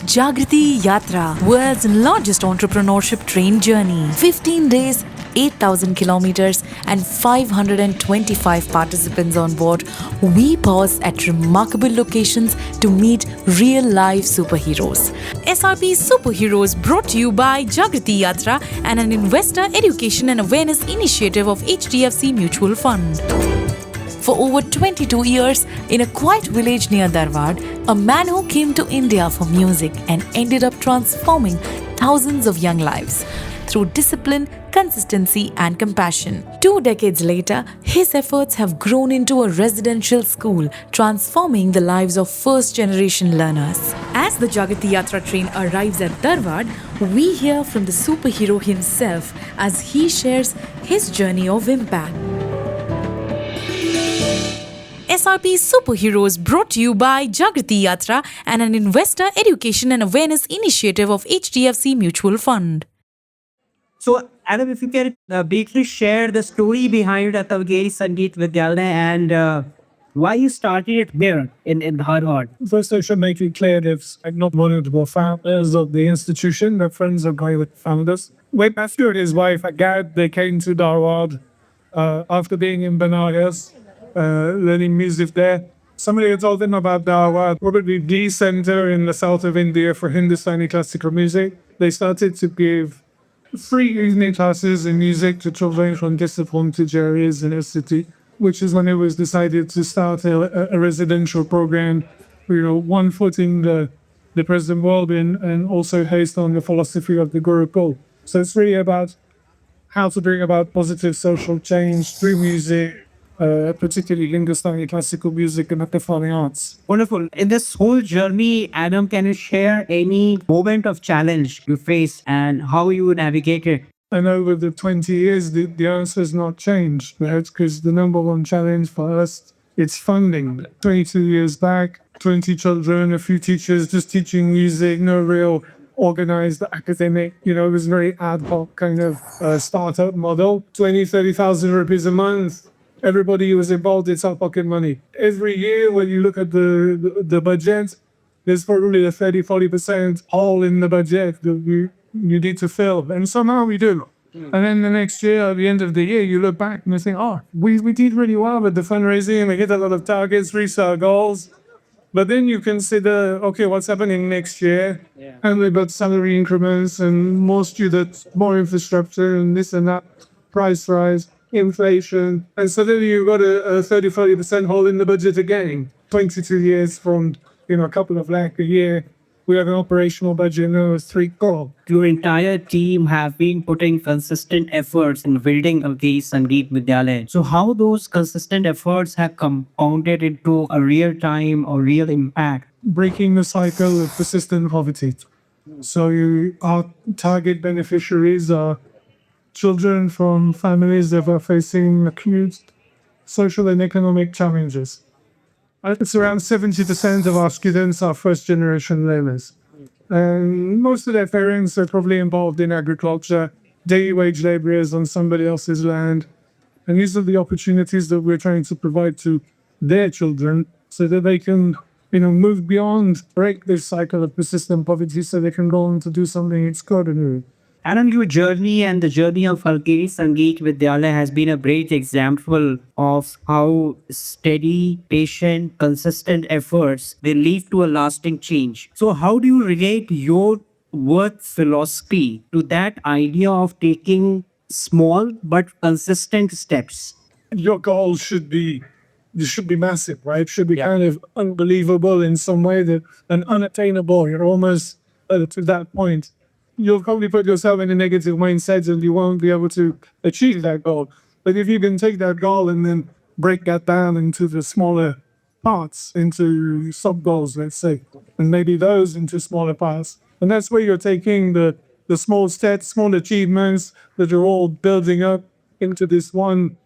Jagriti Yatra, world's largest entrepreneurship train journey. 15 days, 8,000 kilometers, and 525 participants on board. We pause at remarkable locations to meet real life superheroes. SRP Superheroes brought to you by Jagriti Yatra and an investor education and awareness initiative of HDFC Mutual Fund. For over 22 years, in a quiet village near Dharwad, a man who came to India for music and ended up transforming thousands of young lives through discipline, consistency, and compassion. 2 decades later, his efforts have grown into a residential school, transforming the lives of first-generation learners. As the Jagriti Yatra train arrives at Dharwad, we hear from the superhero himself as he shares his journey of impact. SRP Superheroes brought to you by Jagriti Yatra and an investor education and awareness initiative of HDFC Mutual Fund. So, Adam, if you can briefly share the story behind Kalkeri Sangeet Vidyalaya and why you started it there in Dharwad. First, I should make it clear that I'm not one of the founders of the institution. The friends of my founders. Way after his wife, Agad, they came to Dharwad after being in Benares, learning music there. Somebody had told them about Dharwad, probably the center in the south of India for Hindustani classical music. They started to give free evening classes in music to children from disadvantaged areas in the city, which is when it was decided to start a residential program, one foot in the present world and also based on the philosophy of the Gurukul. So it's really about how to bring about positive social change through music, particularly Hindustani classical music and the fine arts. Wonderful. In this whole journey, Adam, can you share any moment of challenge you faced and how you navigate it? And over the 20 years, the answer has not changed, right? Because the number one challenge for us, it's funding. 22 years back, 20 children, a few teachers just teaching music, no real organized academic, it was very ad hoc kind of startup model. 30,000 rupees a month. Everybody who was involved, it's out pocket money. Every year, when you look at the budget, there's probably a 30-40% hole in the budget that you need to fill. And somehow we do. And then the next year, at the end of the year, you look back and you think, we did really well with the fundraising. We hit a lot of targets, reached our goals. But then you consider, okay, what's happening next year? Yeah. And we've got salary increments and more students, more infrastructure and this and that, price rise, inflation. And suddenly you've got a 30-40% hole in the budget again. 22 years from, a couple of lakh a year. We have an operational budget now of 3 crore. Your entire team have been putting consistent efforts in building Kalkeri Sangeet Vidyalaya. So how those consistent efforts have compounded into a real time or real impact? Breaking the cycle of persistent poverty. So our target beneficiaries are children from families that are facing acute social and economic challenges. It's around 70% of our students are first-generation learners. And most of their parents are probably involved in agriculture, daily wage laborers on somebody else's land. And these are the opportunities that we're trying to provide to their children so that they can, move beyond, break this cycle of persistent poverty so they can go on to do something extraordinary. Adam, your journey and the journey of Kalkeri Sangeet Vidyalaya has been a great example of how steady, patient, consistent efforts will lead to a lasting change. So how do you relate your work philosophy to that idea of taking small but consistent steps? Your goals should be massive, right? Should be kind of unbelievable in some way and unattainable. You're almost to that point. You'll probably put yourself in a negative mindset and you won't be able to achieve that goal. But if you can take that goal and then break that down into the smaller parts, into sub-goals, let's say, and maybe those into smaller parts, and that's where you're taking the small steps, small achievements that are all building up into this one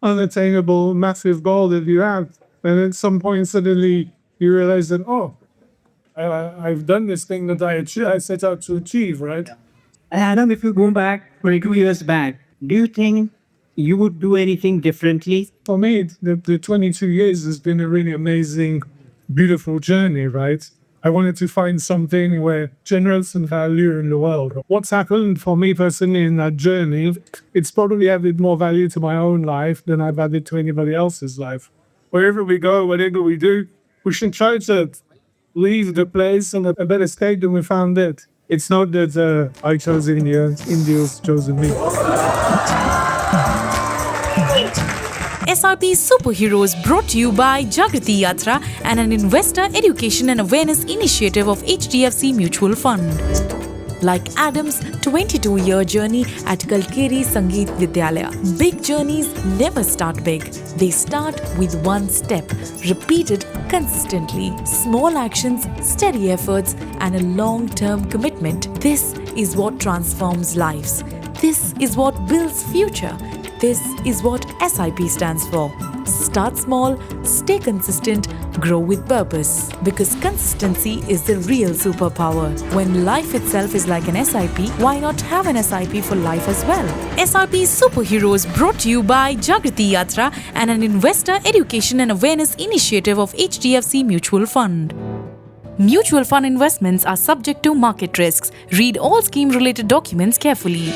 unattainable, massive goal that you have. And at some point, suddenly you realize that, I've done this thing that I set out to achieve, right? Adam, if you go back 22 years back, do you think you would do anything differently? For me, the 22 years has been a really amazing, beautiful journey, right? I wanted to find something where generous and value in the world. What's happened for me personally in that journey, it's probably added more value to my own life than I've added to anybody else's life. Wherever we go, whatever we do, we should try to leave the place in a better state than we found it. It's not that I chose India, India's chosen me. SRP Superheroes brought to you by Jagriti Yatra and an investor education and awareness initiative of HDFC Mutual Fund. Like Adam's 22-year journey at Kalkeri Sangeet Vidyalaya, big journeys never start big. They start with one step, repeated consistently. Small actions, steady efforts, and a long-term commitment. This is what transforms lives. This is what builds future. This is what SIP stands for. Start small, stay consistent, grow with purpose. Because consistency is the real superpower. When life itself is like an SIP, why not have an SIP for life as well? SRP Superheroes brought to you by Jagriti Yatra and an investor education and awareness initiative of HDFC Mutual Fund. Mutual fund investments are subject to market risks. Read all scheme-related documents carefully.